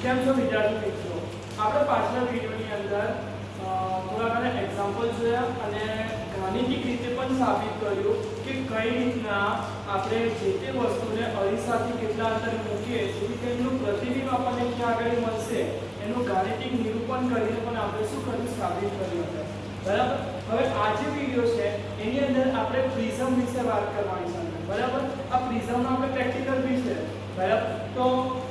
કેમ છો વિદ્યાર્થી મિત્રો? આપણે પાછલા વિડીયોની અંદર થોડા ઘણા એક્ઝામ્પલ જોયા અને ગાણિતિક રીતે પણ સાબિત કર્યું કે કઈ રીતના આપણે જે તે વસ્તુને અરીસાથી કેટલા અંતરે મૂકીએ જેથી તેમનું પ્રતિબિંબ આપણને ક્યાં આગળ મળશે એનું ગાણિતિક નિરૂપણ કરીને પણ આપણે શું કર્યું, સાબિત કર્યું હતું. બરાબર. હવે આ જે વિડીયો છે એની અંદર આપણે પ્રિઝમ વિશે વાત કરવાની છે. બરાબર. આ પ્રિઝમનો આપણે પ્રેક્ટિકલ બી છે. બરાબર. તો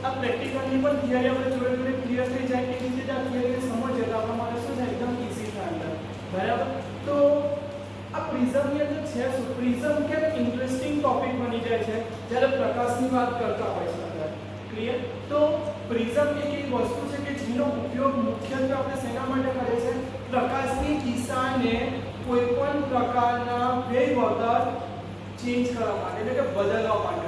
આ પ્રેક્ટિકલની પણ થિયરી આપણે જોડે જોડે ક્લિયર થઈ જાય કે રીતે આ થિયરીને સમજીએ તો આપણા માટે શું છે, એકદમ ઈઝી થાય. બરાબર. તો આ પ્રિઝમની અંદર છે શું, પ્રિઝમ કેમ ઇન્ટરેસ્ટિંગ ટોપિક બની જાય છે જ્યારે પ્રકાશની વાત કરતા હોય છે. ક્લિયર. તો પ્રિઝમ એક એવી વસ્તુ છે કે જેનો ઉપયોગ મુખ્યત્વે આપણે શેના માટે કરીએ છીએ, પ્રકાશની દિશાને કોઈ પણ પ્રકારના વેવ વગર ચેન્જ કરવા માટે, એટલે કે બદલવા માટે.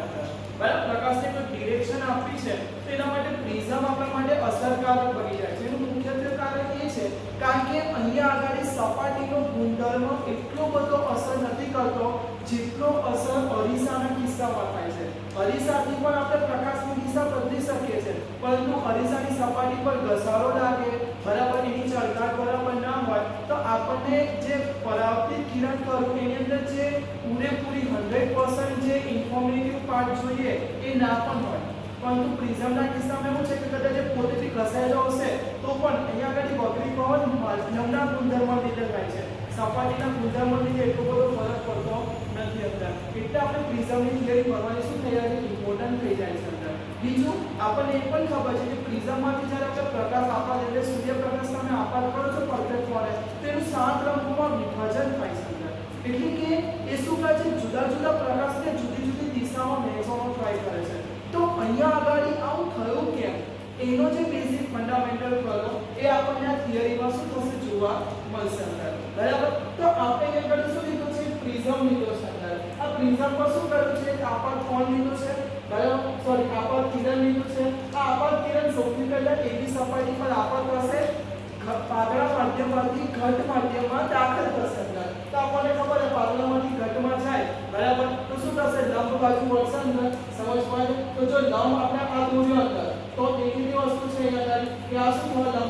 બરાબર. પ્રકાશને કોઈ ડિરેક્શન આપવી છે તો એના માટે પ્રિઝમ આપણા માટે અસરકારક બની જાય છે. એનું મુખ્યત્વે કારણ એ છે કારણ કે અહીંયા આગળ સપાટીનો ગુણધર્મ એટલો બધો અસર નથી કરતો જેટલો અસર અરીસાના કિસ્સામાં થાય છે. અરીસાથી પણ આપણે પ્રકાશની દિશા બદલી શકીએ છીએ, પરંતુ અરીસાની સપાટી પર ઘસારો લાગે, બરાબર, એની ચળકાટ બરાબર ના હોય તો આપણને જે પરાવર્તિત કિરણ કરું એની અંદર જે પૂરેપૂરી 100% જે ઇન્ફોર્મેટિવ પાર્ટ જોઈએ એ ના પણ હોય. પરંતુ પ્રિઝમના કિસ્સામાં એવું છે કે કદાચ જે પોતેથી ઘસાયેલો હશે તો પણ અહીંયા આગળ વક્રી પવન માધ્યમના ગુણધર્મો લીધે થાય છે, સપાટીના ગુણધર્મો લીધે એટલો બધો ફરક પડતો નથી અંદર. એટલે આપણે પ્રિઝમની થિયરી ભણવાની શું થઈ જાય છે, ઇમ્પોર્ટન્ટ થઈ જાય છે અંદર. બીજું આપણને એ પણ ખબર છે કે પ્રિઝમમાંથી જ્યારે આપણે પ્રકાશ આપાત એટલે સૂર્યપ્રકાશ તમે આપાત કરો છો પરફેક્ટ વળે તો એનું 7 રંગોમાં વિભાજન થાય છે અંદર. એટલે કે એ શું કરે છે, જુદા જુદા પ્રકાશને જુદી જુદી દિશામાં વહેંચવાનો ટ્રાય કરે છે. તો અહીંયા આગળ આવું થયું કેમ એનો જે બેઝિક ફંડામેન્ટલ કરો એ આપણને આ થિયરીમાં શું થશે, જોવા મળશે અંદર. બરાબર. તો આપણે અહીંયા આગળ શું લીધું છે, પ્રિઝમ લીધો છે અંદર. આ પ્રિઝમ પર શું કર્યું છે, આપાત કોણ લીધો છે, બરાબર, સોરી આપાત કિરણ લીધું છે. આ આપાત કિરણ સૌથી પહેલા એવી સપાટી પર આપાત થશે પાતળા માધ્યમમાંથી ઘટ માધ્યમમાં દાખલ થશે અંદર. તો આપણને ખબર છે પાતળામાંથી ઘટમાં જાય, બરાબર, તો શું થશે, લંબ બાજુ વળશે અંદર. સમજ પડે? તો જો લંબ આપણે આ દોર્યો અંદર તો દેખીતી વસ્તુ છે અંદર કે આ શું થવા,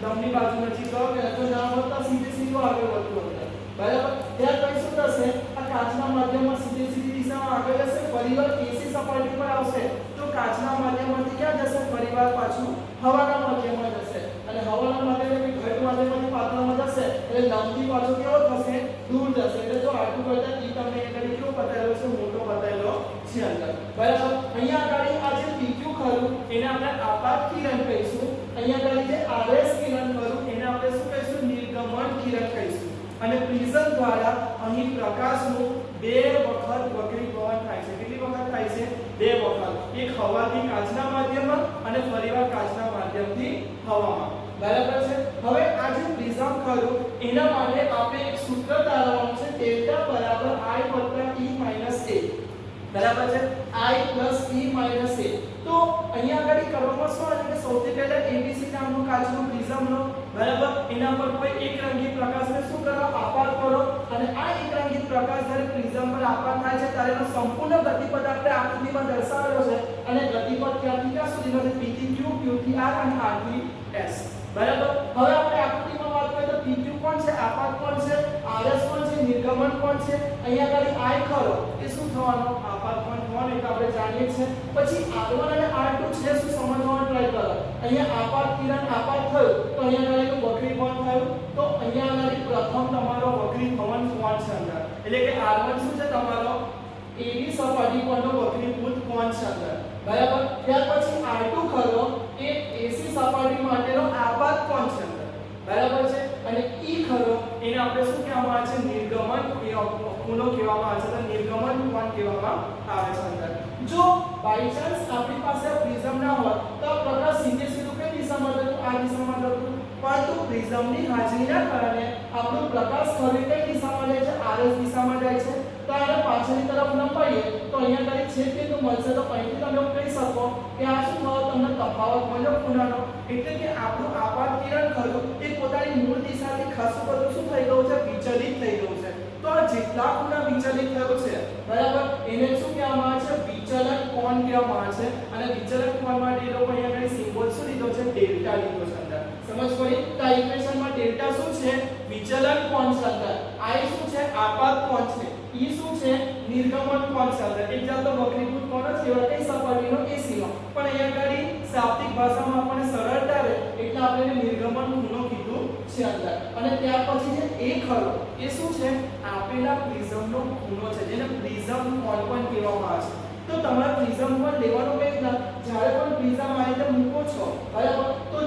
લંબની બાજુ નજીક ગયો કે તો ના હોતા સીધે સીધું આગળ વધતું અંદર. બરાબર. ત્યાર પછી શું થશે, આ કાચના માધ્યમમાં સીધી સીધી દિશામાં આગળ જશે, ફરીવાર એસી સપાટી પર આવશે તો કાચના માધ્યમમાંથી ક્યાં જશે, ફરીવાર પાછું હવાના માધ્યમમાં જશે અને હવાના માધ્યમથી ઘટ માધ્યમમાંથી પાતળામાં જશે એટલે લંબથી પાછો કેવો થશે, દૂર જશે. એટલે જો આટલું કરતા ઈ તમને આગળ કેવો બતાવેલો છે, મોટો બતાવેલો છે અંદર. બરાબર. અહીંયા આગળ આ જે PQ ખરું એને આપણે આપાત કિરણ કહીશું. અહીંયા આગળ જે RS કિરણ ખરું એને આપણે શું કહીશું, નિર્ગમન કિરણ કહીશું. અને પ્રિઝમ દ્વારા અહીં પ્રકાશનું 2 વખત વક્રીભવન થાય છે. કેટલી વખત થાય છે, 2 વખત. એક હવાથી કાચના માધ્યમમાં અને ફરીવાર કાચના માધ્યમથી હવામાં. બરાબર છે. હવે આ જે પ્રિઝમ ખરું એના માટે આપણે એક સૂત્ર તારવવાનું છે, ડેલ્ટા બરાબર I + E - A. બરાબર છે, I + E - A. તો અહીંયા આગળ કરવામાં શું આવે કે સૌથી પહેલા ABC નામનો કાચનો પ્રિઝમ લો, બરાબર, એના પર કોઈ એક રંગી પ્રકાશને શું કરો, આપાત કરો અને આ એક રંગી પ્રકાશ જ્યારે પ્રિઝમ પર આપાત થાય છે ત્યારે એનો સંપૂર્ણ ગતિપથ આપણે આકૃતિમાં દર્શાવેલો છે અને ગતિપથ ક્યાંથી ક્યાં સુધીનો છે, P થી Q, Q થી R અને R થી S. બરાબર. હવે આપણે આકૃતિમાં વાત કરીએ તો PQ કોણ છે, આપાત કોણ છે, RS કોણ છે, નિર્ગમન કોણ છે. અહીંયા આગળ I ખરો એ શું થવાનો, આપાત કોણ થવાનો એ તો આપણે જાણીએ છીએ. પછી R1 અને R2 છે શું સમજવાનો ટ્રાય કરો. અહીંયા આપાત કિરણ આપાત થયું તો અહીંયા આગળ વક્રીભવન થયું તો અહીંયા આગળ પ્રથમ તમારો વક્રીભવન કોણ છે અંદર, એટલે કે R1 શું છે, તમારો એવી સપાટી પરનો વક્રીભૂત કોણ છે અંદર. બરાબર. ત્યાર પછી R2 ખરો એ એસી સપાટી માટેનો આપાત કોણ છે અંદર. બરાબર છે. અને E ખરો એને આપણે શું કહેવામાં આવે છે, નિર્ગમન ખૂણો કહેવામાં આવે છે, તો નિર્ગમન કોણ કહેવામાં આવે છે અંદર. જો બાય ચાન્સ આપણી પાસે પ્રિઝમ ના હોય તો આ પ્રકાશ સીધે સીધું કઈ દિશામાં જતું, આ દિશામાં જતું. પરંતુ પ્રિઝમની હાજરીના કારણે આપણો પ્રકાશ ખરી કઈ દિશામાં જાય છે, RS દિશામાં જાય છે. તો આને પાછળની તરફ લંબાઈએ તો અહીંયા આગળ છેદ બિંદુ મળશે તો અહીંથી તમે કહી શકો કે આ શું થયો, તમને તફાવત મળ્યો ખૂણાનો. એટલે કે આપણું આપાત કિરણ ખરું એ પોતાની મૂળ દિશાથી ખાસું બધું શું થઈ ગયું છે, વિચલિત થઈ ગયું છે. તો આ જેટલા ખૂણા વિચલિત થયો છે, બરાબર, એને શું કહેવામાં આવે છે, વિચલન કોણ કોણ કહેવામાં આવે છે અને વિચલન કોણ માટે એ લોકો અહીંયા કઈ સિમ્બોલ શું લીધો છે ડેલ્ટા લીધો છે અંદર સમજ પડી તો આ ઇક્વેશનમાં ડેલ્ટા શું છે વિચલન કોણ છે અંદર i શું છે આપાત કોણ છે e શું છે નિર્ગમન કોણ છે અંદર એક જાતનો વક્રીભૂત કોણ છે એવા કઈ સપાટીનો AC નો પણ અહીંયા આગળ શાબ્દિક ભાષામાં આપણને સરળતા રહે એટલે આપણે એને નિર્ગમન ખૂણો કીધું છે અંદર અને ત્યાર પછી જે એ ખરો એ શું છે આપેલા પ્રિઝમનો ખૂણો છે જેને પ્રિઝમ કોણ પણ કહેવામાં આવે છે તો તમારે પ્રિઝમ પર લેવાનો કઈ ના જ્યારે પણ પ્રિઝમ આ રીતે મૂકો છો બરાબર તો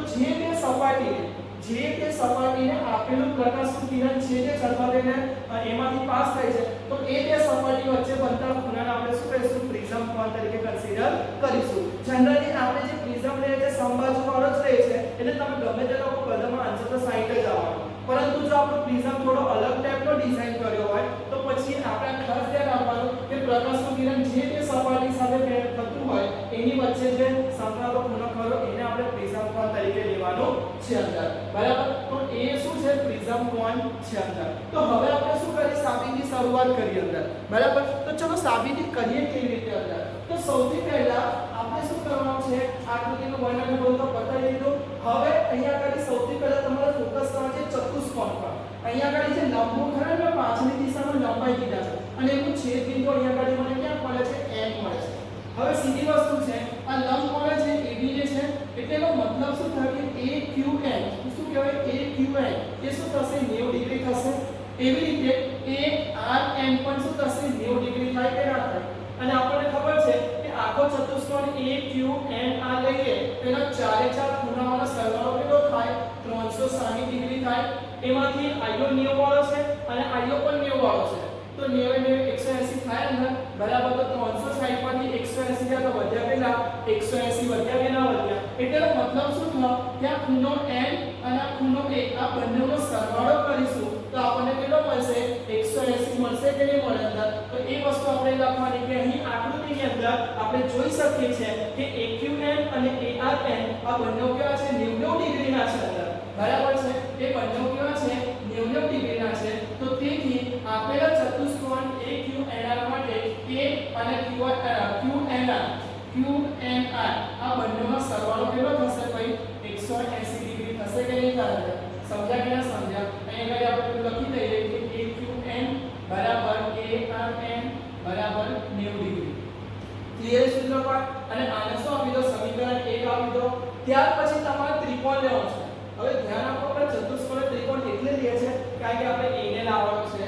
જે તે સપાટીને આપેલું પ્રકાશનું કિરણ છે જે અથવા તેને એમાંથી પાસ થાય છે તો એ બે સપાટી વચ્ચે બનતા ખૂણાને આપણે શું કહીશું પ્રિઝમ કોણ તરીકે કન્સિડર કરીશું જનરલી આપણે જે પ્રિઝમ લે છે સમબાજુ વાળો જ રહે છે એટલે તમે ગમે તે લોકો બધામાં આન્સર તો 60 જ આવવાનો પરંતુ જો આપણો પ્રિઝમ થોડો અલગ ટાઈપનો ડિઝાઇન કર્યો હોય તો પછી આપણે ખાસ ધ્યાન આપવાનું કે પ્રકાશનું કિરણ જે તે સપાટી સાથે ભેદ થતું હોય એની વચ્ચે જે સંકળાતો ખૂણો ખરો એને આપણે પ્રિઝમ કોણ તરીકે લેવાનો છે અંદર બરાબર તો એ શું છે પ્રિઝમ કોણ છે અંદર તો હવે આપણે શું કરીએ સાબિતીની શરૂઆત કરીએ અંદર બરાબર તો ચલો સાબિતી કરીએ કેવી રીતે અંદર તો સૌથી પહેલા આપણે શું કરવાનું છે આકૃતિનું વર્ણન બધું તો બતાવી દીધું હવે અહીંયા આગળ સૌથી પહેલા તમારે ફોકસ કરવાનું છે ચતુષ્કોણ પર અહીંયા આગળ જે લંબો ખરા ને પાછળની દિશામાં લંબાઈ દીધા છે અને એનું છેદ બિંદુ અહીંયા આગળ મને ક્યાં મળે છે n મળે છે હવે સીધી વસ્તુ છે આ લંબ મળે છે AB જે છે એટલે એનો મતલબ શું થાય કે AQN શું કહેવાય AQN એ શું થશે 90 ડિગ્રી થશે એવી રીતે ARN પણ શું થશે 90 ડિગ્રી થાય કે ના થાય અને આપણને ખબર છે કે આખો ચતુષ્કોણ AQNR લઈએ તેનો ચારે ચાર ખૂણાઓનો સરવાળો કેટલો થાય 360 ડિગ્રી થાય એમાંથી IO 90 વાળો છે અને IO પણ 90 વાળો છે તો 90 ને 180 થાય અંદર બરાબર તો 360 માંથી 180 ગયા તો વધ્યા કેટલા 180 વધ્યા કે ના વધ્યા એટલે મતલબ શું થયો કે આ ખૂણો n અને આ ખૂણો a આ બંનેનો સરવાળો કરીશું તો આપણને કેટલો મળશે 180 મળશે કે નહીં મળે અંદર તો એ વસ્તુ આપણે લખવાની કે અહીં આકૃતિની અંદર આપણે જોઈ શકીએ છીએ કે AQN અને ARN આ બંને કેવા છે 90 ડિગ્રીના છે અંદર બરાબર છે એ બંને કેવા છે 90 ડિગ્રીના છે તો તેથી આપેલા ચતુષ્કોણ AQNR માટે A અને QNR આ બંનેનો સરવાળો કેટલો થશે ભાઈ 180 ડિગ્રી થશે કે નહીં થાય સમજ્યા કે ના સમજ્યા અહીંયા આગળ આપણે લખી દઈએ કે AQN બરાબર ARN બરાબર 90 ડિગ્રી ક્લિયર સૂત્ર પર અને આને શું આપી દો સમીકરણ 1 આપી દો ત્યાર પછી તમારે ત્રિકોણ લેવાનો છે હવે ધ્યાન આપો આપણે ચતુષ્કોણ ત્રિકોણ એટલે લઈએ છે કારણ કે આપણે a ને લાવવાનો છે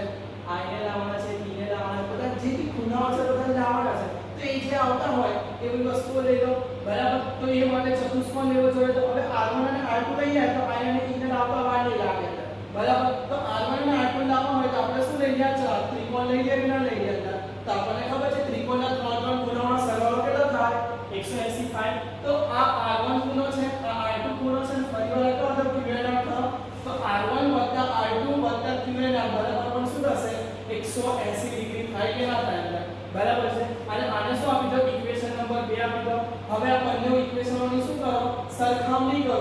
i ને લાવવાના છે b ને લાવવાના છે બધા જે ખૂણાઓ છે બધા લાવવાના છે તો એ જે આવતા હોય એવી વસ્તુઓ લઈ લો બરાબર તો એ માટે ચતુષ્કોણ લેવો જોઈએ તો હવે r1 અને r2 લઈએ તો i અને e ને લાવવા વાર નહીં લાગે બરાબર તો r1 અને r2 લાવવા હોય તો આપણે શું લઈ ગયા ચાર ત્રિકોણ લઈ ગયા કે ના લઈ ગયા તો આપણને ખબર છે ત્રિકોણના ત્રણ ત્રણ ખૂણાઓનો સરવાળો કેટલો થાય 180 થાય તો આ r1 ખૂણો છે આ r2 ખૂણો છે ફરીવાર લખો તો QNR થયો તો r1 + r2 + QNR બરાબર પણ શું થશે 180 ડિગ્રી થાય કે ના થાય બરાબર છે અને આને શું આપી દો ઇક્વેશન નંબર 2 આપી દો હવે આ બંને ઇક્વેશનોની શું કરો સરખામણી કરો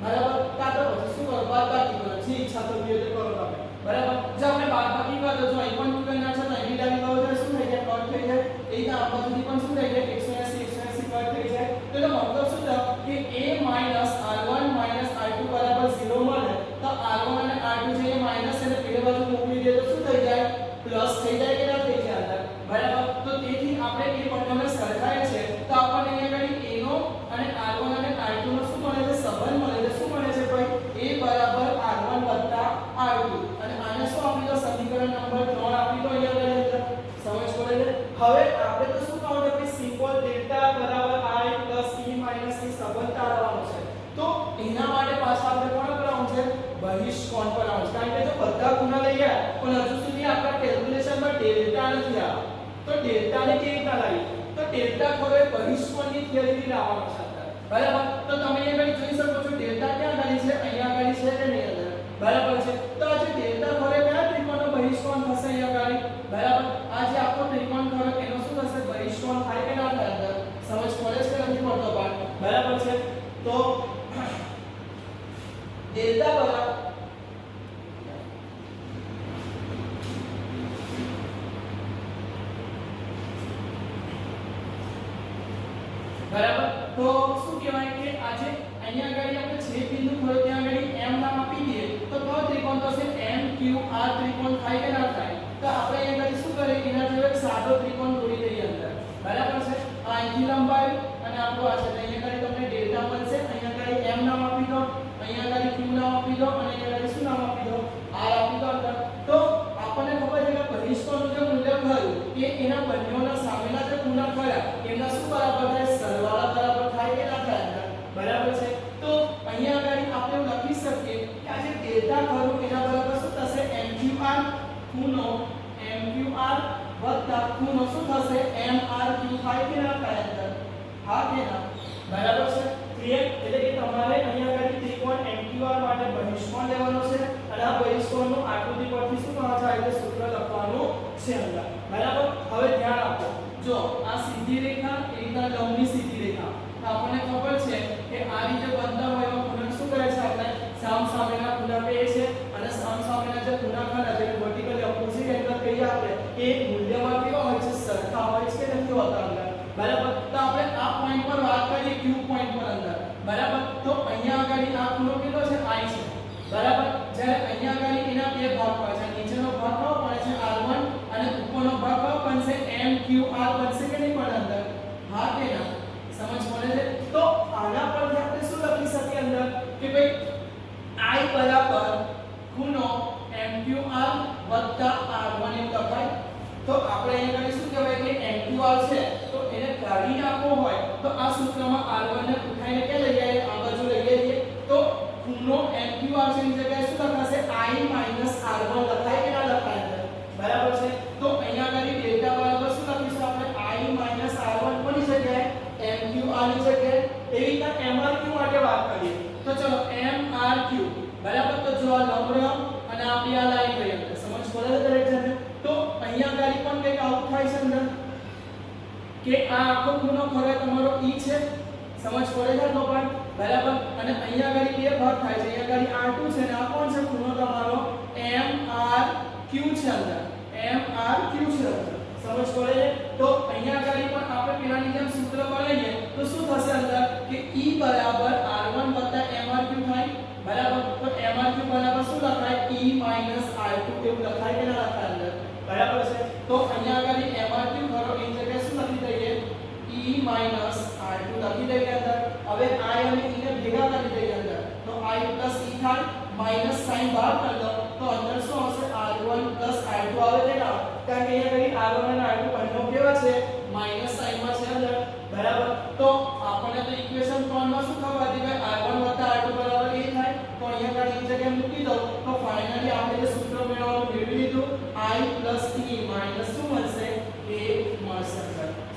બરાબર કાં તો પછી શું કરો બાદબાકી કરો જે ઈચ્છા તો બે કરો તમે બરાબર જો આપણે બાદબાકી કરો તો જો અહીં પણ QNR છે તો અહીં ડાબી બાજુ શું થઈ જાય કટ થઈ જાય એ તો આ બાજુથી પણ શું થઈ જાય 180 કટ થઈ જાય તો એનો મતલબ શું થયો કે a - r1 - r2 બરાબર 0 મળે તો r1 અને r2 જે માઈનસ છે પેલી બાજુ મોકલી દે તો શું થઈ જાય પ્લસ થઈ જાય કે ના થઈ જાય અંદર બરાબર તો તેથી આપણે એ બંનેને સરખાય છે તો આપણને અહીંયા આગળ a નો અને r1 અને r2 નો શું મળે છે સંબંધ મળે છે શું મળે છે ભાઈ a બરાબર r1 + r2 અને આને શું આપી દો સમીકરણ નંબર 3 આપી દો અહીંયા આગળ સમજ પડે છે હવે આપણે તો શું કહો છે કે સિમ્બોલ ડેલ્ટા બરાબર i + e - e સંબંધ તારવવાનો છે તો એના માટે પાછા આપણે કોણ કરવાનું છે બહિષ્કોણ કરવાનું છે કારણ કે જો બધા ખૂણા લઈ ગયા પણ હજુ સુધી આપણા કેલ્ક્યુલેશનમાં ડેલ્ટા નથી આવ્યો તો ડેલ્ટાને કેવી રીતના લાવી તો ડેલ્ટા ખરે બહિષ્કોણની થિયરીથી લાવવાનો છે બરાબર તો તમે અહીંયા જોઈ શકો છો ડેલ્ટા ક્યાં આગળ છે અહીંયા આગળ છે કે નહીં અંદર બરાબર છે તો આ જે ડેલ્ટા ખરે કયા ત્રિકોણનો બહિષ્કોણ થશે અહીંયા આગળ બરાબર આ જે આખો ત્રિકોણ ખરો એનો શું થશે બહિષ્કોણ થાય કે ના થાય અંદર સમજ પડે છે કે નથી પડતો બરાબર છે તો ડેલ્ટા બરાબર બરાબર તો શું કહેવાય કે આજે અહીંયા આગળ આપણે જે બિંદુ ખોલ્યો ત્યાં આગળ m નામ આપી દઈએ તો કયો ત્રિકોણ થશે m q r ત્રિકોણ થાય કે ના થાય તો આપણે અહીંયા આગળ શું કરીએ એના જેવો એક સાદો ત્રિકોણ દોરી દઈએ અંદર બરાબર છે આ અહીંથી લંબાઈ અને આપણો આ છે અહીંયા આગળ તમને ડેલ્ટા મળશે અહીંયા આગળ m નામ આપી દો અહીંયા આગળ q નામ આપી દો અને અહીંયા આગળ શું નામ આપી દો r આપી દો અંદર તો આપણને ખબર છે કે બહિષ્ઠનું જે મૂલ્ય ખરું એ એના બંનેના સામેના જે ખૂણા ખરા એમના શું બરાબર થાય સરવાળા બરાબર થાય કે ના થાય અંદર બરાબર છે તો અહીંયા આગળ આપણે એવું લખી શકીએ કે આ જે ડેલ્ટા ખરું એના બરાબર શું થશે mqr ખૂણો mqr વત્તા ખૂણો શું થશે mrq થાય કે ના થાય અંદર હા કે ના બરાબર છે ક્લિયર એટલે કે તમારે અહીંયા આગળ ત્રિકોણ mqr માટે બહિષ્કોણ લેવાનો છે અને આ બહિષ્કોણનું આકૃતિ પરથી શું કરવાનું છે એટલે સૂત્ર લખવાનું છે અંદર બરાબર હવે ધ્યાન આપો જો આ સીધી રેખા એ રીતના લંબની સીધી રેખા તો આપણને ખબર છે કે આ રીતે બનતા હોય એવા ખૂણા શું કરે છે આપણે સામસામેના ખૂણા કહે છે અને સામસામેના જે ખૂણા ખરા જેને વર્ટિકલી ઓપોઝિટ એંગલ કહીએ આપણે એ મૂલ્યમાં કેવા હોય છે સરખા હોય છે કે નથી હોતા અંદર બરાબર તો આપણે આ પોઈન્ટ પર વાત કરીએ q પોઈન્ટ પર અંદર બરાબર તો અહીંયા આગળ આ ખૂણો કેટલો છે i છે બરાબર જ્યારે અહીંયા આગળ એના બે ભાગ હોય છે નીચેનો ભાગ કયો પડે છે r1 અને ઉપરનો ભાગ કયો બનશે mqr બનશે કે નહીં પણ અંદર હા કે ના સમજ પડે છે તો આના પરથી આપણે શું લખી શકીએ અંદર કે ભાઈ i બરાબર ખૂણો mqr વત્તા r1 એવું લખાય તો આપણે અહીંયા આગળ શું કહેવાય કે mqr છે તો એને કાઢી નાખવો હોય તો આ સૂત્રમાં r1 ને ઉઠાઈને કે લઈ આવીએ આ બાજુ લઈ આવીએ તો ખૂણો mqr છે એની જગ્યાએ શું લખાશે i r1 લખાય કે ના લખાય અંદર બરાબર છે તો અહીંયા આગળ ડેલ્ટા બરાબર શું લખીશું આપણે i r1 કોની જગ્યાએ mqr ની જગ્યાએ એવી રીતના mrq માટે વાત કરીએ તો ચલો mrq બરાબર તો જો આ લંબ રહ્યો અને આપણી આ લાઈન રહી અંદર સમજ પડે છે દરેક જણને તો અહીંયા આગળ પણ કંઈક આવું થાય છે અંદર કે આ આખો ખૂણો ખરો તમારો e છે સમજ પડે છે તો પણ બરાબર અને અહીંયા આગળ બે ભાગ થાય છે અહીંયા આગળ r2 છે અને આ કોણ છે ખૂણો તમારો mrq છે અંદર mrq છે અંદર સમજ પડે તો અહીંયા આગળ પણ આપણે પેલાની જેમ સૂત્ર બનાવીએ તો શું થશે અંદર કે e બરાબર r1 mrq થાય બરાબર તો mrq બરાબર શું લખાય e r2 એવું લખાય કે ના લખાય અંદર બરાબર છે તો અહીંયા આગળ mrq ખરો એની જગ્યાએ શું લખી દઈએ e r2 લખી દઈએ અંદર હવે i અને e ને ભેગા કરી દઈએ અંદર તો i e થાય માઈનસ સાઈન બહાર કરી દો તો અંદર શું આવશે r1 r2 આવે કે ના કારણ કે અહીંયા આગળ r1 અને r2 બંનેનો કેવા છે માઈનસ સાઈન માં છે અંદર બરાબર તો આપણને તો ઇક્વેશન 3 માં શું ખબર હતી કે r1 r2 બરાબર એ થાય તો અહીંયા આગળ એ જગ્યાએ મૂકી દો તો ફાઇનલી આપણે જે સૂત્ર મેળવવાનું મેળવી લીધું i e માઈનસ શું મળશે a મળશે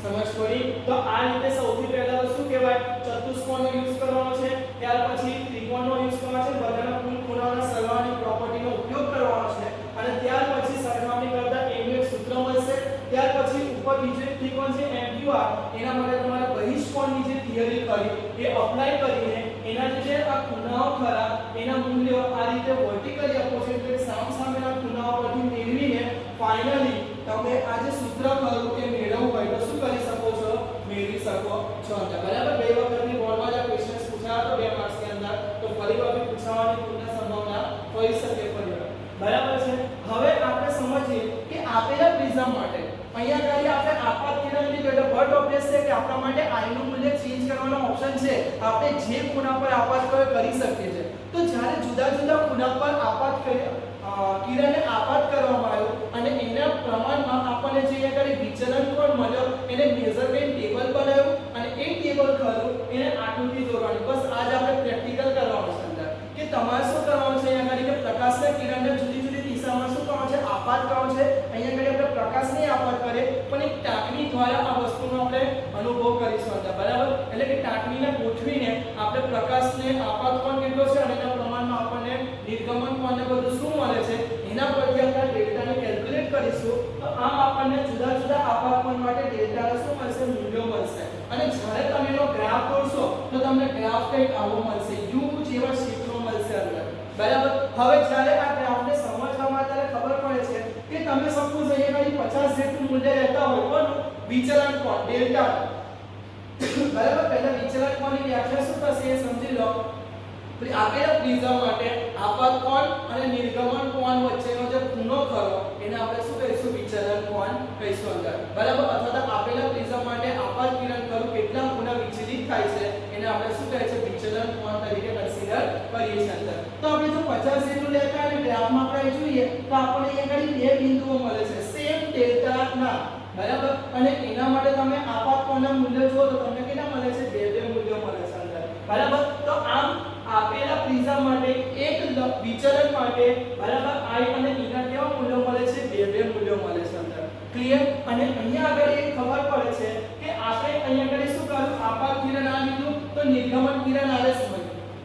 સમજ પડી તો આ રીતે સૌથી પહેલા શું કહેવાય ચતુષ્કોણનો યુઝ કરવાનો છે ત્યાર પછી ત્રિકોણનો યુઝ કરવાનો છે બધાના કુલ ખૂણાઓના સરવાળાની પ્રોપર્ટીનો ઉપયોગ કરવાનો છે અને ત્યાર પછી સરખામણી કરતા એનું એક સૂત્ર મળશે ત્યાર પછી ઉપર બીજો એક ત્રિકોણ છે MQR એના માટે તમારે બહિષ્કોણની જે થિયરી કરી એ અપ્લાય કરીને એના જે આ ખૂણાઓ ખરા એના મૂલ્યો આ રીતે વર્ટિકલી ઓપોઝિટ સામસામેના ખૂણાઓ પરથી મેળવીને ફાઇનલી તમે આ જે સૂત્ર ખરું એ મેળવવું હોય તો શું કરી શકો છો મેળવી શકો છો બરાબર બે વખતની બોર્ડમાં જે ક્વેશ્ચન્સ પૂછાયા તો 2 માર્ક્સ ની અંદર તો ફરી વખત પૂછાવાની પૂર્ણ સંભાવના હોઈ શકે ફરી બરાબર છે હવે આપણે સમજીએ કે આપેલા પ્રિઝમ માટે અહીંયા આગળ આપણે આપાત કિરણની બેટા બટ ઓબ્વિયસ છે કે આપણા માટે i નું મૂલ્ય ચેન્જ કરવાનો ઓપ્શન છે આપણે જે ખૂણા પર આપાત કરી શકીએ છીએ તો જ્યારે જુદા જુદા ખૂણા પર આપાત કિરણને આપાત કરવામાં આવ્યો અને એના પ્રમાણમાં આપણને જે આગળ વિચલન કોણ મળ્યો એને મેઝરમેન્ટ ટેબલ બનાવ્યું અને એ ટેબલ ખરું એને આકૃતિ દોરવાની બસ આજ આપણે પ્રેક્ટિકલ કરવાનું છે અંદર કે તમારે શું કરવાનું છે અહીંયા આગળ કે પ્રકાશના કિરણને જુદી જુદી દિશામાં શું કરવાનું છે આપાત કરવાનું છે અહીંયા આગળ આપણે પ્રકાશને આપાત કરે પણ એક ટાંકણી દ્વારા આ વસ્તુનો આપણે અનુભવ કરીશું અંદર બરાબર એટલે કે ટાંકણીને ગોઠવીને આપણે પ્રકાશને આપાત કોણ કેટલો છે અને એના પ્રમાણમાં આપણને નિર્ગમન કોણને બધું શું મળે છે એના પરથી આપણે ડેલ્ટાને કેલ્ક્યુલેટ કરીશું તો આમ આપણને જુદા જુદા આપાત કોણ માટે ડેલ્ટાનો શું મળશે મૂલ્યો મળશે અને જ્યારે તમે એનો ગ્રાફ દોરશો તો તમને ગ્રાફ કંઈક આવો મળશે યુ જેવા ક્ષેત્રો મળશે અંદર બરાબર હવે જ્યારે આ ગ્રાફને સમજવામાં ત્યારે ખબર પડે છે કે તમે સપોઝ અહીંયા ખાલી 50 જેટલું મૂલ્ય લેતા હોય કોનું વિચલન કોણ ડેલ્ટા બરાબર પહેલા વિચલન કોણની વ્યાખ્યા શું થશે એ સમજી લો આપેલા પ્રિઝમ માટે આપાત કોણ અને નિર્ગમન કોણ વચ્ચેનો જે ખૂણો ખરો એને આપણે શું કહીશું વિચલન કોણ કહીશું અંદર બરાબર અથવા તો આપેલા પ્રિઝમ માટે આપાત કિરણ ખરું કેટલા ખૂણા વિચલિત થાય છે એને આપણે શું કહે છે વિચલન કોણ તરીકે કન્સિડર કરીએ છીએ અંદર તો આપણે જો 50 જેટલું લેતા અને ગ્રાફમાં આપણે જોઈએ તો આપણને અહીંયા આગળ બે બિંદુઓ મળે છે સેમ ડેલ્ટા ના બરાબર અને એના માટે તમે આપાત કોણના મૂલ્ય જુઓ તો તમને કેટલા મળે છે બે બે મૂલ્યો મળે છે અંદર બરાબર તો આમ આપેલા પ્રિઝમ માટે એક વિચલન માટે બરાબર i અને e ના કેવા મૂલ્યો મળે છે બે બે મૂલ્યો મળે છે અંદર ક્લિયર અને અહીંયા આગળ એક ખબર પડે છે કે આપણે અહીંયા આગળ શું કર્યું આપાત કિરણ આ લીધું તો નિર્ગમન કિરણ આલે છે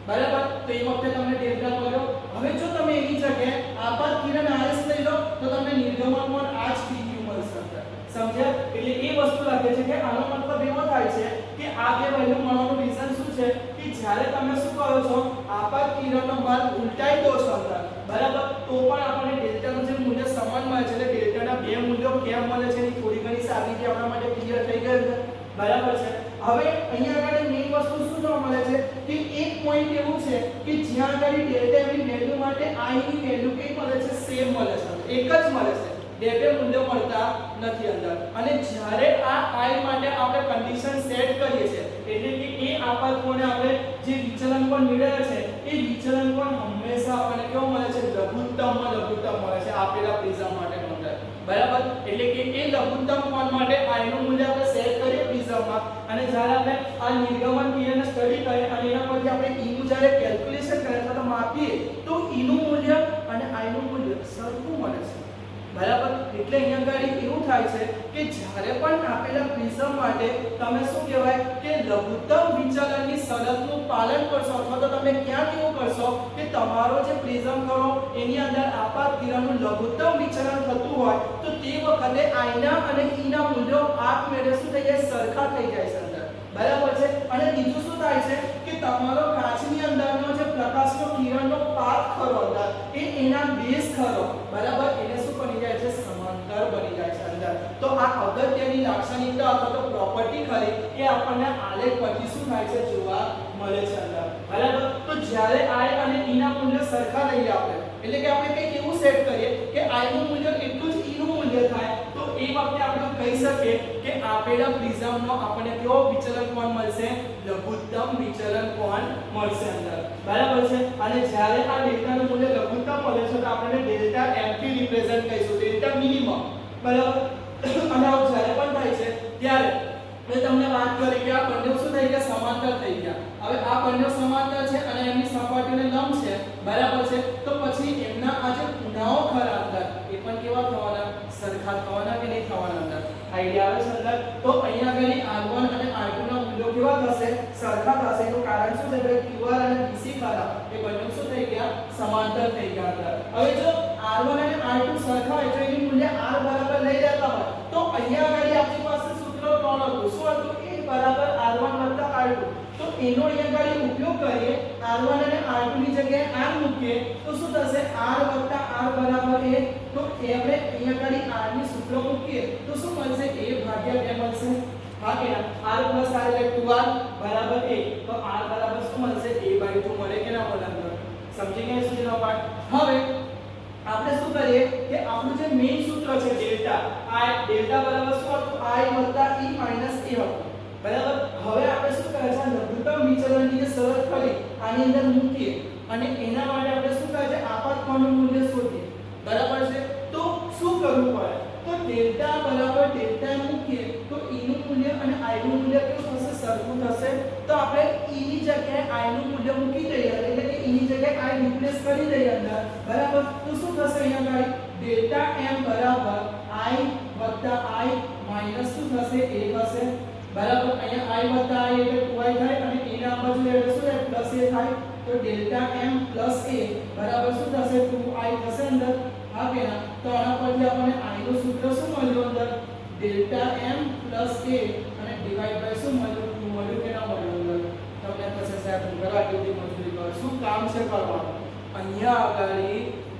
બરાબર તો એ વખતે તમને ડેલ્ટા મળ્યો હવે જો તમે એની જગ્યાએ આપાત કિરણ આરએસ લઈ લો તો તમને નિર્ગમન કોણ આ જ pq મળશે સમજ્યા એટલે એ વસ્તુ લાગે છે કે આનો મતલબ એવો થાય છે કે આ બે વેલ્યુ મળવાનું રીઝન શું છે કે જ્યારે તમે શું કરો છો આપાત કિરણનો માર્ગ ઉલટાઈ દો છો અંદર બરાબર તો પણ આપણને ડેલ્ટાનું જે મૂલ્ય સમાન મળે છે એટલે ડેલ્ટાના બે મૂલ્યો કેમ મળે છે એની થોડી ઘણી સાબિતી આપણા માટે ક્લિયર થઈ ગઈ છે બરાબર છે હવે અહીંયા આગળ મેઈન વસ્તુ શું જોવા મળે છે કે એક પોઈન્ટ એવું છે કે જ્યાં આગળ ડેલ્ટા ની વેલ્યુ માટે i ની વેલ્યુ કઈ મળે છે સેમ મળે છે એક જ મળે છે બે બે મૂલ્યો મળતા નથી અંદર અને જ્યારે આ i માટે આપણે કન્ડિશન સેટ કરીએ છીએ એટલે કે એ આપાત કોણે આપણે જે વિચલન કોણ મેળવ્યો છે એ વિચલન કોણ હંમેશા આપણને કેવો મળે છે લઘુત્તમમાં લઘુત્તમ મળે છે આપેલા પ્રિઝમ માટે અંદર બરાબર એટલે કે એ લઘુત્તમ કોણ માટે i નું મૂલ્ય આપણે સેટ કરીએ પ્રિઝમમાં અને જ્યારે આપણે આ નિર્ગમન કિરણને સ્ટડી કરીએ અને એના પરથી આપણે e નું જ્યારે કેલ્ક્યુલેશન કરીએ અથવા તો માપીએ તો e નું મૂલ્ય અને i નું મૂલ્ય સરખું મળે છે બરાબર એટલે અહીંયા આગળ એવું થાય છે કે જ્યારે પણ આપેલા પ્રિઝમ માટે તમે શું કહેવાય કે લઘુત્તમ વિચલનની શરતનું પાલન કરશો અથવા તો તમે ક્યાં કેવું કરશો કે તમારો જે પ્રિઝમ ખરો એની અંદર આપાત કિરણનું લઘુત્તમ વિચલન થતું હોય તો તે વખતે i ના અને e ના મૂલ્યો આપમેળે શું થઈ જાય સરખા થઈ જાય છે અંદર બરાબર છે અને બીજું શું થાય છે કે તમારો કાચની અંદરનો જે પ્રકાશનો કિરણનો પાથ ખરો અંદર એ એના બેઝ ખરો બરાબર એને શું બની જાય છે સમાંતર બની જાય છે અંદર તો આ અગત્યની લાક્ષણિકતા અથવા તો પ્રોપર્ટી ખરી એ આપણને આલેખ પરથી શું થાય છે જોવા મળે છે અંદર બરાબર તો જ્યારે i અને e ના મૂલ્ય સરખા લઈએ આપણે એટલે કે આપણે કંઈક એવું સેટ કરીએ કે i નું મૂલ્ય એટલું જ e નું મૂલ્ય થાય તો એ વખતે આપણે કહી શકીએ કે આપેલા પ્રિઝમનો આપણને કેવો વિચલન કોણ મળશે લઘુત્તમ વિચલન કોણ મળશે અંદર બરાબર છે અને જ્યારે આ ડેલ્ટાનું મૂલ્ય લઘુત્તમ મળે છે તો આપણે ડેલ્ટા m થી રિપ્રેઝન્ટ કરીશું ડેલ્ટા મિનિમમ બરાબર અને આ જ્યારે પણ થાય છે ત્યારે મેં તમને વાત કરી કે આ બંને શું થઈ ગયા સમાંતર થઈ ગયા હવે આ બંને સમાંતર છે અને એમની સપાટીને લંબ છે બરાબર છે તો પછી એમના આ જે ખૂણાઓ ખરા અંદર એ પણ કેવા થવાના સરખા થવાના કે નહીં થવાના અંદર આઈડિયા આવે છે અંદર તો અહીંયા આગળ r1 અને r2 ના મૂલ્યો કેવા થશે સરખા થશે એનું કારણ શું છે ભાઈ qr અને bc ખરા એ બંને શું થઈ ગયા સમાંતર થઈ ગયા અંદર હવે જો r1 અને r2 સરખા હોય તો એનું મૂલ્ય r બરાબર લઈ લેતા હોય તો અહીંયા આગળ આપણી પાસે સૂત્ર ત્રણ હતું શું હતું a બરાબર r1 r2 તો એનો અહીંયા આગળ ઉપયોગ કરીએ r1 અને r2 ની જગ્યાએ r મૂકીએ તો શું થશે r r બરાબર a તો એ આપણે અહીંયા આગળ r ની સૂત્ર મૂકીએ તો શું મળશે a ભાગ્યા 2 મળશે હા કે r plus r એટલે 2r બરાબર a તો r બરાબર શું મળશે a/2 મળે કે ના મળે સમજી ગયા સુધીનો પાઠ હવે આપણે શું કરીએ કે આપણું જે મેઈન સૂત્ર છે ડેલ્ટા બરાબર શું હતું i e a હતું બરાબર હવે આપણે શું કરે છે લઘુત્તમ વિચલનની જે શરત કરી આની અંદર મૂકીએ અને એના માટે આપણે શું કરે છે આપાત કોણનું મૂલ્ય શોધીએ બરાબર છે તો શું કરવું પડે તો ડેલ્ટા બરાબર ડેલ્ટા મૂકીએ તો e નું મૂલ્ય અને i નું મૂલ્ય કેવું થશે સરખું થશે તો આપણે e ની જગ્યાએ i નું મૂલ્ય મૂકી દઈએ એટલે કે e ની જગ્યાએ i રિપ્લેસ કરી દઈએ અંદર બરાબર તો શું થશે અહીંયા આગળ ડેલ્ટા m બરાબર i i માઈનસ શું થશે a થશે બરાબર અહીંયા i i એટલે 2i થાય અને a ના બાજુ એટલે શું થાય પ્લસ a થાય તો ડેલ્ટા m પ્લસ a બરાબર શું થશે 2i થશે અંદર હા કે ના તો આના પરથી આપણને i નું સૂત્ર શું મળ્યું અંદર ડેલ્ટા m પ્લસ a અને ડિવાઇડ બાય શું મળ્યું 2 મળ્યું કે ના મળ્યું અંદર તમને થશે સાહેબ ઘણા કેવી મજૂરી કરો શું કામ છે કરવાનું અહીંયા આગળ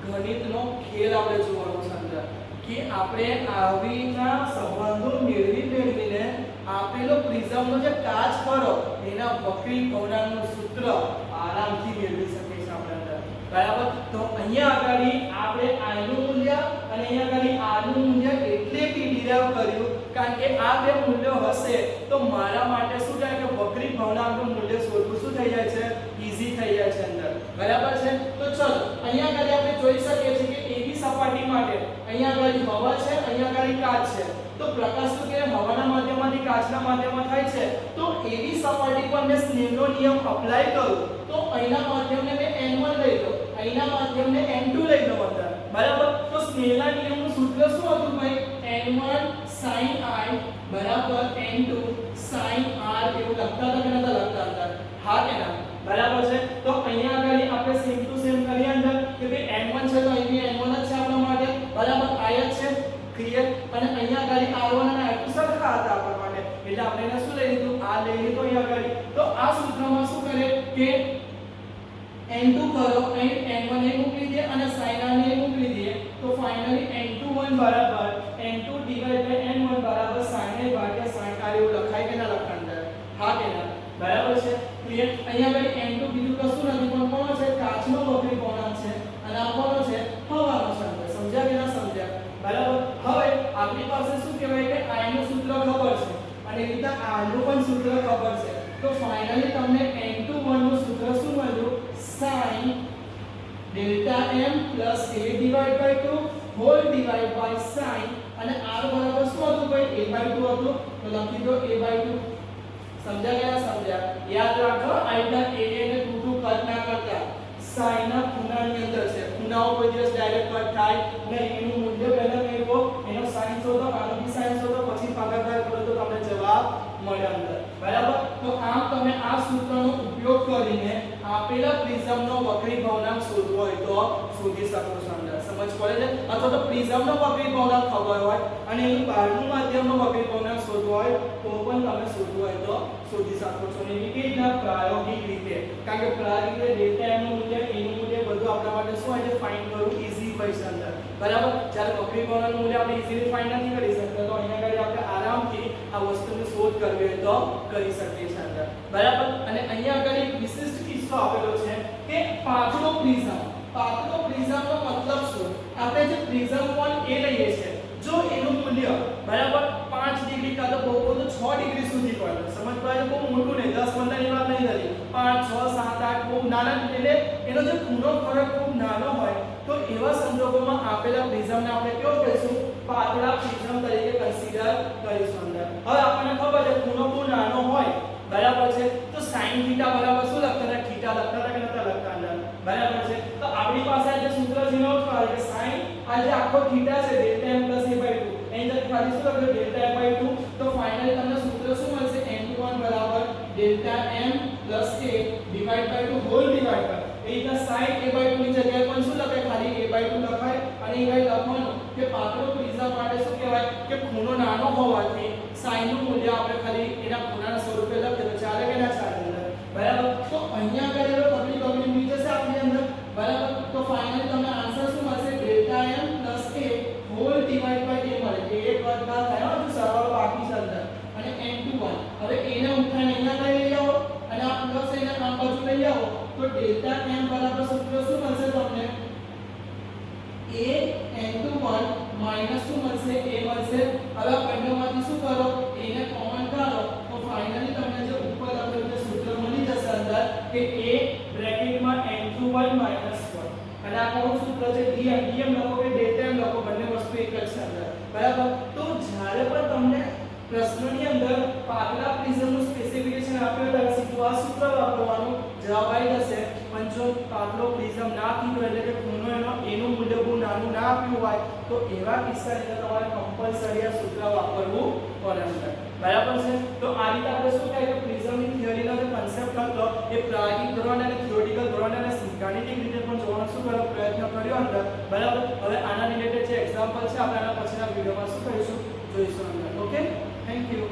ગણિતનો ખેલ આપણે જોવાનો છે અંદર કે આપણે આવીના સંબંધો મેળવીને આપેલો પ્રિઝમનો જે કાચ ખરો એના વક્રી ભવનાંકનું સૂત્ર આરામથી મેળવી શકીએ છીએ આપણે અંદર બરાબર તો અહીંયા આગળ આપણે I નું મૂલ્ય અને અહીંયા આગળ R નું મૂલ્ય એટલેથી ડિરાઇવ કર્યું કારણ કે આ બે મૂલ્યો હશે તો મારા માટે શું થાય કે વક્રી ભવનાંકનું મૂલ્ય શોધવું શું થઈ જાય છે ઈઝી થઈ જાય છે અંદર બરાબર છે તો ચલો અહીંયા આગળ આપણે જોઈ શકીએ છીએ કે AB સપાટી માટે અહીંયા આગળ હવા છે અહીંયા આગળ કાચ છે તો પ્રકાશ શું કે હવાના માધ્યમમાંથી કાચના માધ્યમમાં થાય છે તો AB સપાટી પર મેં સ્નેલનો નિયમ એપ્લાય કરું તો અહીંના માધ્યમને મેં n1 લઈ લો અહીંના માધ્યમને n2 લઈ લો અંદર બરાબર તો સ્નેલના નિયમનું સૂત્ર શું હતું ભાઈ n1 sin I બરાબર n2 sin R એવું લખતા હતા કે નતા લખતા હતા હા કે ના બરાબર છે તો અહીંયા આગળ આપણે સેમ ટુ સેમ કરીએ અંદર કે ભાઈ n1 છે તો અહીં n1 જ છે આપણા માટે બરાબર I જ છે ક્લિયર અને અહીંયા આગળ R1 અને R2 સરખા હતા આપણા માટે એટલે આપણે એને શું લઈ લીધું આ લઈ લીધું અહીંયા આગળ તો આ સૂત્રમાં શું કરે કે n2 કરો અહીં n1 એ મૂકી દે અને sin r ને મૂકી દે તો ફાઇનલી n21 બરાબર n2 n1 બરાબર sin a ભાગ્યા sin r એવું લખાય કે ના લખાય હા કે ના બરાબર છે ક્લિયર અહીંયા આગળ n2 બીજું કશું નથી પણ કોણ છે કાચનો વક્રી ભવનાંક છે અને આ કોણ છે હવાનો છે સમજ્યા કે ના સમજ્યા બરાબર હવે આપણી પાસે શું કહેવાય કે I નું સૂત્ર ખબર છે અને એ રીતે R નું પણ સૂત્ર ખબર છે તો ફાઇનલી તમને n21 નું સૂત્ર શું મળ્યું sin delta m plus a divided by 2 whole divided by sin અને r બરાબર શું હતું ભાઈ a/2 હતું તો લખી દો a/2 સમજ્યા કે ના સમજ્યા યાદ રાખો આઈના a ને 2 કટ ના કરતા sin ના ખૂણાની અંદર છે ખૂણાઓ કોઈ દિવસ ડાયરેક્ટ કટ થાય નહીં એનું મૂલ્ય પહેલા મેળવો એનો sin શોધો આનો બી sin શોધો પછી ભાગાકાર કરો તો તમને જવાબ મળે અંદર બરાબર તો આમ તમે આ સૂત્રનો ઉપયોગ કરીને આપેલા પ્રિઝમનો વક્રી ભવનાંક શોધવો હોય તો શોધી શકો છો અંદર સમજ પડે છે અથવા તો પ્રિઝમનો વક્રી ભવનાંક ખબર હોય અને એનું બહારનું માધ્યમનો વક્રી ભવનાંક શોધવો હોય તો પણ તમે શોધવું હોય તો શોધી શકો છો અને એવી રીતના પ્રાયોગિક રીતે કારણ કે પ્રાયોગિક રીતે ડેલ્ટા એમ નું મૂલ્ય એનું મૂલ્ય બધું આપણા માટે શું હોય છે ફાઇન્ડ કરવું ઈઝી હોય છે અંદર બરાબર જ્યારે વક્રી ભવનાંકનું મૂલ્ય આપણે ઈઝીલી ફાઇન્ડ નથી કરી શકતા તો અહીંયા આગળ આપણે આરામથી આ વસ્તુની શોધ કરવી હોય તો કરી શકીએ છીએ અંદર બરાબર અને અહીંયા આગળ એક વિશિષ્ટ કિસ્સો આપેલો છે કે પાતળો પ્રિઝમનો મતલબ શું આપણે જે પ્રિઝમ કોણ એ લઈએ છીએ જો એનું મૂલ્ય બરાબર 5 ડિગ્રી કાં તો બહુ તો 6 ડિગ્રી સુધી પડે સમજ પડે બહુ મોટું નહીં 10 15 ની વાત નહીં થતી 5 6 7 8 બહુ નાના એટલે એનો જે ખૂણો ફરક ખૂબ નાનો હોય તો એવા સંજોગોમાં આપેલા પ્રિઝમને આપણે કેવો કહીશું પાતળા પ્રિઝમ તરીકે કન્સિડર કરીશું અંદર હવે આપણને ખબર છે ખૂણો બહુ નાનો હોય બરાબર છે તો sin થીટા બરાબર શું લખતા હતા થીટા લખતા હતા કે નતા લખતા અંદર બરાબર છે તો આપણી પાસે આ જે સૂત્ર છે એનો શું આવે કે sin આ જે આખો થીટા છે delta m plus a/2 એની અંદર ખાલી શું લખ્યું delta m/2 તો ફાઇનલી તમને સૂત્ર શું મળશે n21 બરાબર delta m plus a divided by 2 whole divided by એ રીતના sin a/2 ની જગ્યાએ પણ શું લખાય ખાલી a/2 લખાય અને એ લખવાનું કે પાતળો પ્રિઝમ માટે શું કહેવાય કે ખૂણો નાનો હોવાથી sin નું મૂલ્ય આપણે ખાલી એના ખૂણાના સ્વરૂપે લખીએ તો ચાલે કે ના ચાલે બરાબર તો અહીંયા આગળ એનો તકલીફ મળી જશે આપણી અંદર બરાબર તો ફાઇનલી તમને આન્સર શું મળશે delta m plus a whole divided by a મળે એ એક વાત ના થાય તો સરવાળો બાકી છે અંદર અને n21 હવે a ને ઉઠાઈને અહીંયા લઈ આવો અને આ પ્લસ એને આમ બાજુ લઈ આવો તો delta m બરાબર સૂત્ર શું મળશે તમને a n21 માઈનસ શું મળશે a મળશે હવે આ બંનેમાંથી શું કરો a ને કોમન કાઢો તો ફાઇનલી તમને જે ઉપર આપેલું જે સૂત્ર મળી જશે અંદર કે a બ્રેકેટમાં n21 1 અને આ કોણ સૂત્ર છે dm લખો કે delta m લખો બંને વસ્તુ એક જ છે અંદર બરાબર તો જ્યારે પણ તમને પ્રશ્નની અંદર પાતળા પ્રિઝમનું સ્પેસિફિકેશન આપ્યું હોય સીધું આ સૂત્ર વાપરવાનું જવાબ આવી જશે પણ જો પાતળો પ્રિઝમ ના કીધું એટલે કે ખૂણો એનું મૂલ્ય બહુ નાનું ના આપ્યું હોય તો એવા કિસ્સાની અંદર તમારે કમ્પલસરી આ સૂત્ર વાપરવું પડે અંદર બરાબર છે તો આ રીતે આપણે શું કહે કે પ્રિઝમની થિયરીનો જે કન્સેપ્ટ હતો એ પ્રાયોગિક ધોરણે અને થિયોરિટિકલ ધોરણે અને ગાણિતિક રીતે પણ જોવાનો શું કર્યો પ્રયત્ન કર્યો અંદર બરાબર હવે આના રિલેટેડ જે એક્ઝામ્પલ છે આપણે આના પછીના વિડિયોમાં શું કરીશું જોઈશું અંદર ઓકે થેન્ક યુ